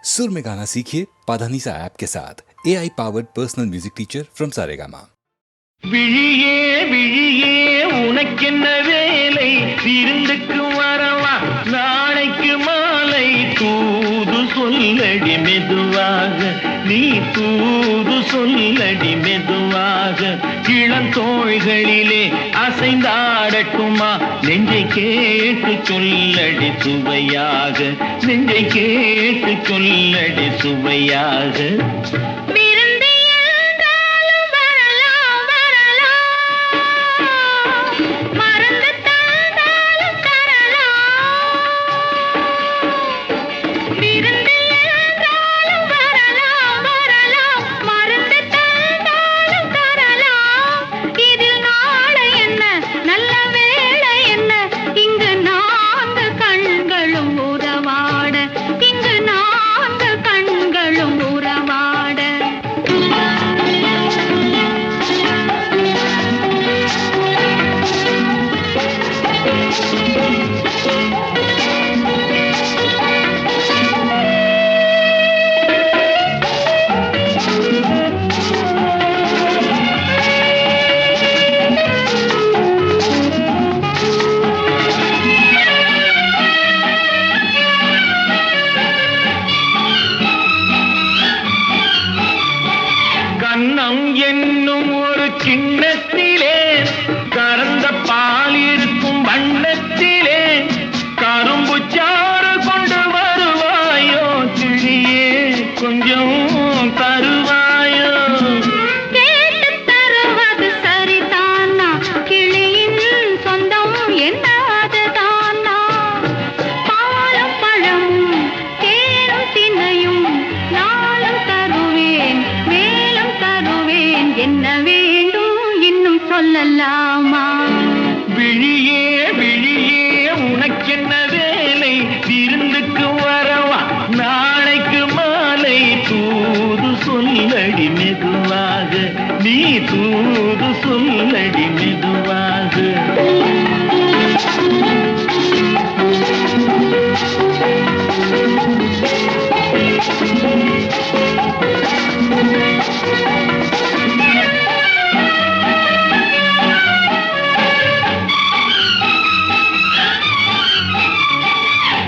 सुर में गाना सीखिए पाधानीसा ऐप के साथ AI powered personal music teacher from Saregama. விழியே விழியே உனக்கென்ன வேலை, விருந்துக்கு வரவா நாளைக்கு மாலை, தூது சொல்லடி மெதுவாக, நீ தூது சொல்லடி மெதுவாக, இளந்தோள்களிலே அசைந்தாடட்டுமா, நெஞ்சை கேட்டு சொல்லடி சுவையாக, நெஞ்சை கேட்டு சொல்லடி சுவையாக. கண்ணம் என்னும் ஒரு கிண்ணத்திலே கறந்த பால் இருக்கும் வண்ணத்திலே கரும்பு சாறு கொண்டு வருவாயோ, கிளியே கொஞ்சம் தருவாயோ. கேட்டு தருவது சரிதானா, கிளியின் சொந்தம் என்னது தானா, பாலும் பழமும் தேனும் தினையும் நாளும் தருவேன், மேலும் தருவேன், என்ன வேண்டும் இன்னும் சொல்லலாமா. விழியே விழியே உனக்கென்ன வேலை, விருந்துக்கு வரவா நாளைக்கு மாலை, தூது சொல்லடி மெதுவாக, நீ தூது சொல்லடி மெதுவாக.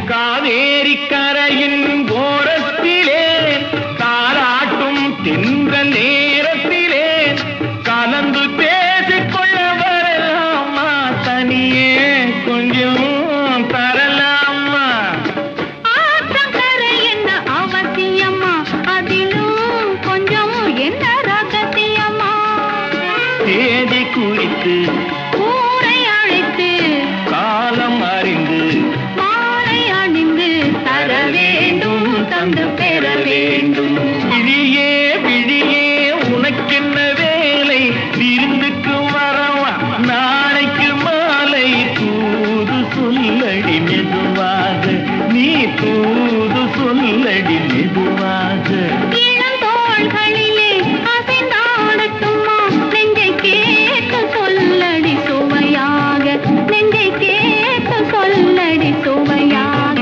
காவேரி கரையின் ஓரத்திலே தாராட்டும் தென்றல் நேரத்திலே கலந்து பேசிக்கொள்ள வரலாமா, தனியே கொஞ்சம் தரலாமா. ஆற்றங்கரை என்ன அவசியமா, அதிலும் கொஞ்சம் என்ன ரகசியமா, தேதி குறித்து ஊரை அழைத்து காலம் அறிந்து மாலை அணிந்து தர வேண்டும், தந்து பெற வேண்டும். விழியே விழியே உனக்கென்ன வேலை, விருந்துக்கு வரவா நாளைக்கு மாலை, தூது சொல்லடி மெதுவாக, நீ தூது சொல்லடி மெதுவாக. இளந்தோள்களிலே அசைந்தாடட்டுமா, நெஞ்சை கேட்க சொல்லடி சுவையாக, நெஞ்சை கேட்க சொல்லடி சுவையாக.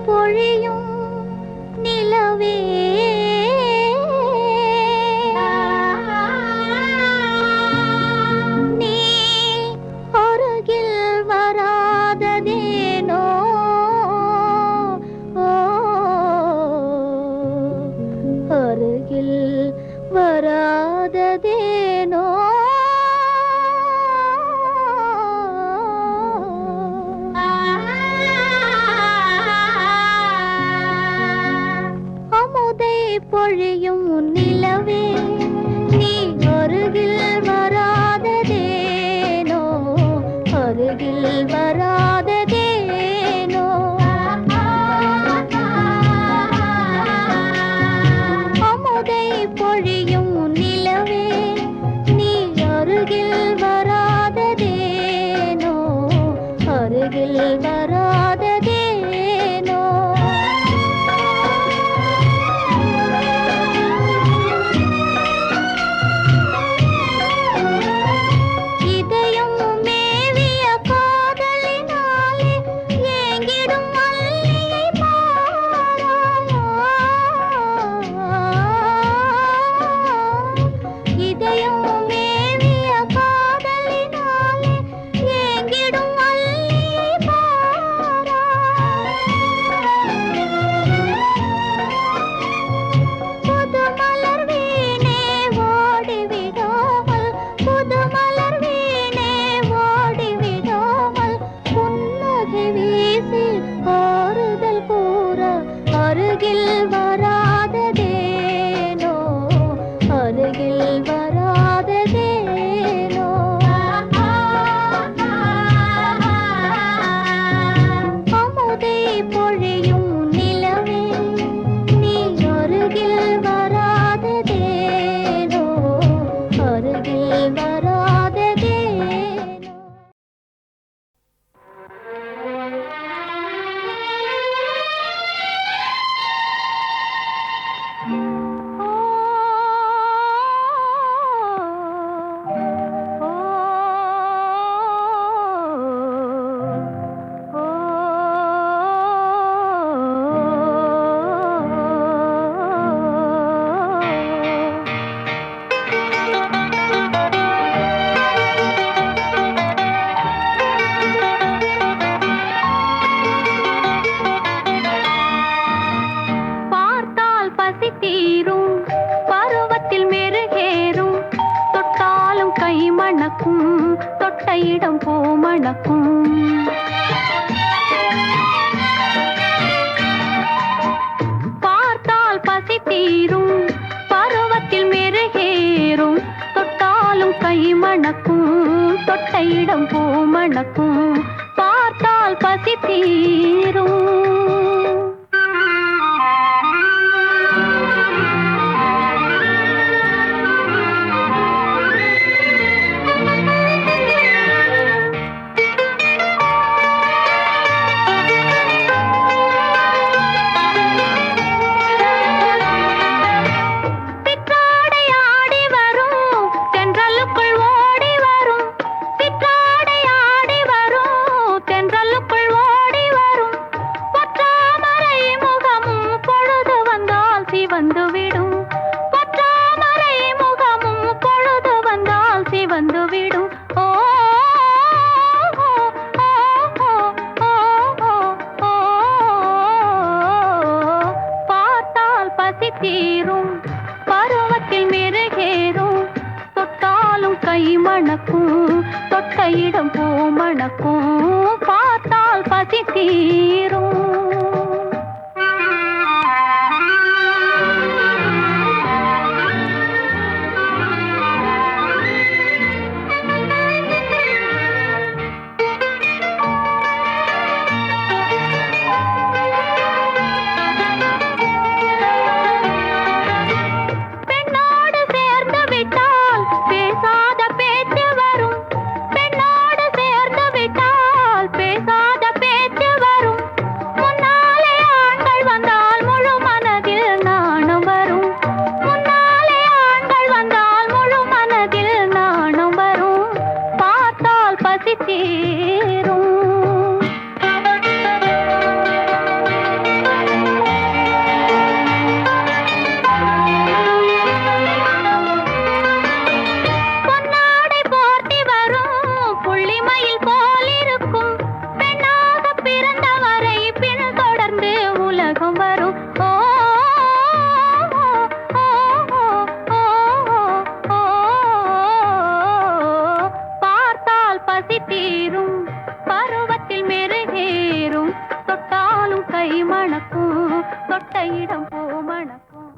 பொழியும் நிலவே நீ அருகில் வராததேனோ, அருகில் வராததேனோ, அமுதை பொழியும் நிலவே நீ அருகில் வராததேனோ, அருகில் வராததேனோ, அமுதை பொழியும் நிலவே நீ அருகில் வராததேனோ, அருகில் வராததேனோ. மணக்கும் தொட்ட இடம் பூ மணக்கும் பார்த்தால் பசி தீரும் பருவத்தில் மெருகேறும் தொட்டாலும் கை மணக்கும் தொட்ட இடம் பூ மணக்கும் பார்த்தால் பசி தீரும் பருவத்தில் மெருகேறும் தொட்டாலும் கை மணக்கும் தொட்ட இடம் பூ மணக்கும் பார்த்தால் பசி தீரும் பருவத்தில் மெருகேறும் தொட்டாலும் கை மணக்கும் தொட்ட இடம் பூ மணக்கும்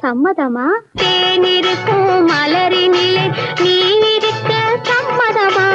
சம்மதமா? தேனிருக்கும் மலரினிலே நீ இருக்க சம்மதமா?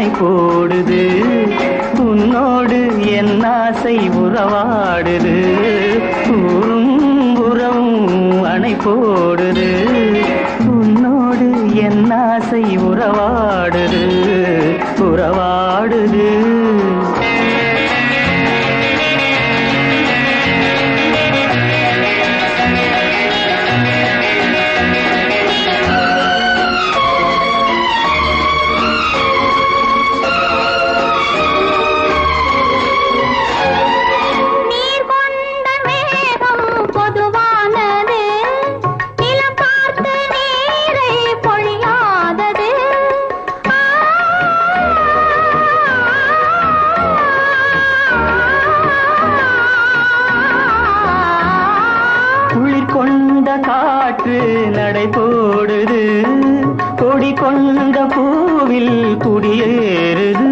அணை போடுது உன்னோடு என் ஆசை உறவாடுது ஊரும் உறவும் அணை போடுது உன்னோடு என் ஆசை உறவாடுது உறவாடுது காற்று நடை போடுது கொடி கொண்ட பூவில் குடியேறுது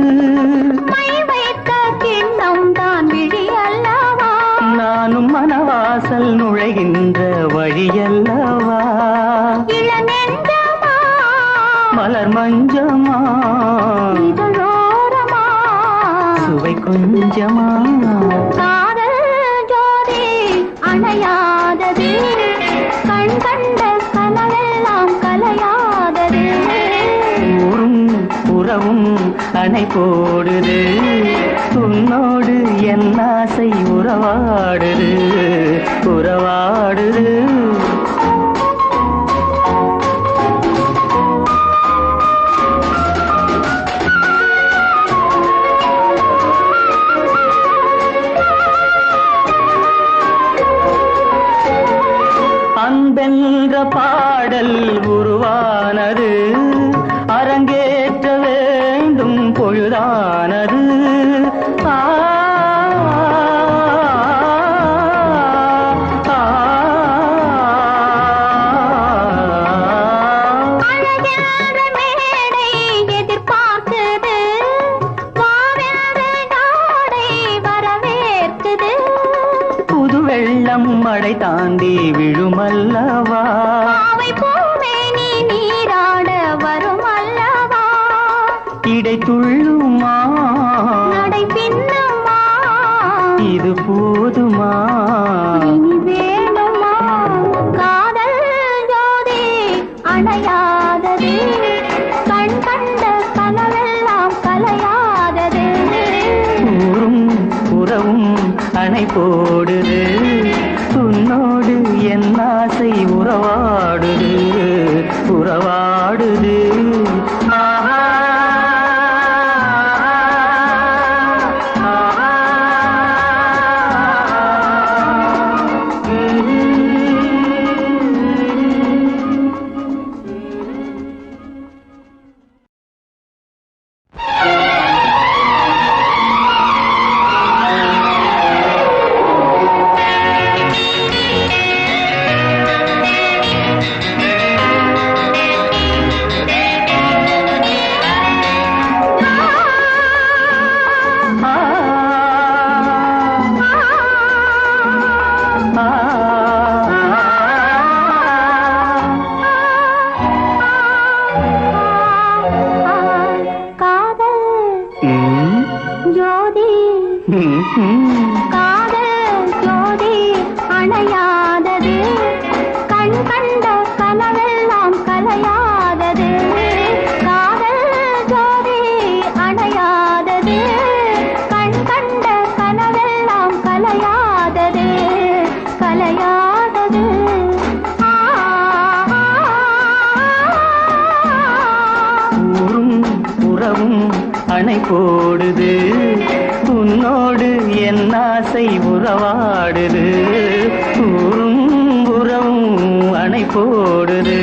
மை வைத்த கிண்ணம் தான் விழி அல்லவா நானும் மனவாசல் நுழைகின்ற வழியல்லவா இளநெஞ்சமா மலர் மஞ்சமா இதழோரமா சுவை கொஞ்சமா காதல் ஜோதி அணையாதது கண் கண்ட கனவெல்லாம் கலையாதது ஊரும் உறவும் அணை போடுது உன்னோடு என் ஆசை உறவாடுது உறவாடுது அன்பென்ற பாடல் உருவானது அரங்கேற்ற வேண்டும் பொழுதானது எதிர்பார்க்குது நாடை வரவேற்குது புது வெள்ளம் மழை தாண்டி விழுமல்லவா பாவை பூவே நீ நீராட வரும் அல்லவா இடை துள்ளுமா நடை பின்னுமா இது போதுமா இனி வேணுமா காதல் ஜோதி அணையாதது கண் கண்ட கனவெல்லாம் கலையாதது ஊரும் உறவும் அணை போடுது உன்னோடு என் ஆசை உறவாடுது உறவாடுது ஆஹா காதல் ஜோதி அணையாதது கண் கண்ட கனவெல்லாம் கலையாதது காதல் ஜோதி அணையாதது கண் கண்ட கனவெல்லாம் கலையாதது கலையாதது ஊரும் உறவும் அணை போடுது உன்னோடு என் ஆசை உறவாடுது ஊரும் உறவும் அணை போடுது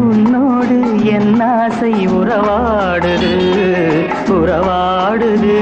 உன்னோடு என் ஆசை உறவாடுது உறவாடுது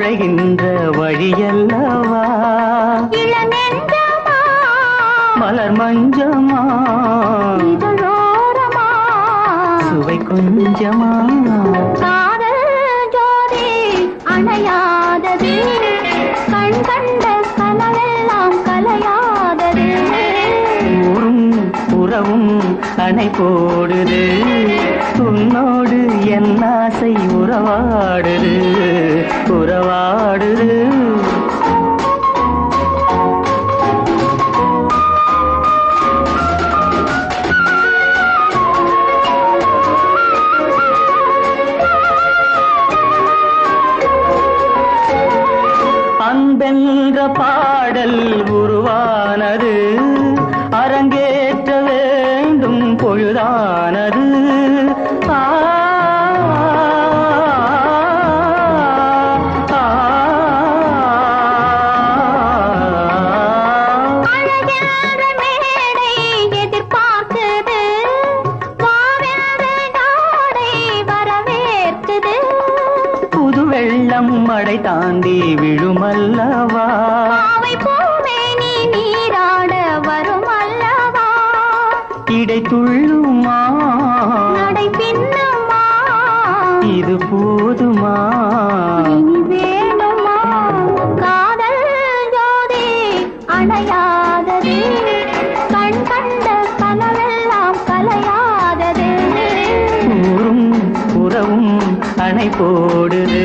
நுழைகின்ற வழியல்லவா இளநெஞ்சமா மலர் மஞ்சமா இதழோரமா சுவை கொஞ்சமா காதல் ஜோதி அணையாதது கண் கண்ட கனவெல்லாம் கலையாதது ஊரும் உறவும் அணை போடுது உன்னோடு என் ஆசை உறவாடுது உறவாடுது அன்பென்ற பாடல் உருவானது அரங்கேற்ற வேண்டும் பொழுதானது ஆ, ஆ, அழகான மேடை எதிர்பார்க்குது வாவென்ற நாடை வரவேற்குது புது வெள்ளம் மழை தாண்டி விழுமல்லவா பாவை பூவே நீ நீராட வரும் அல்லவா இடை துள்ளுமா நடை பின்னுமா இது போதுமா இனி வேணுமா காதல் ஜோதி அணையாதது கண் கண்ட கனவெல்லாம் கலையாதது ஊரும் உறவும் அணை போடுது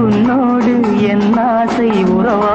உன்னோடு என் ஆசை உறவா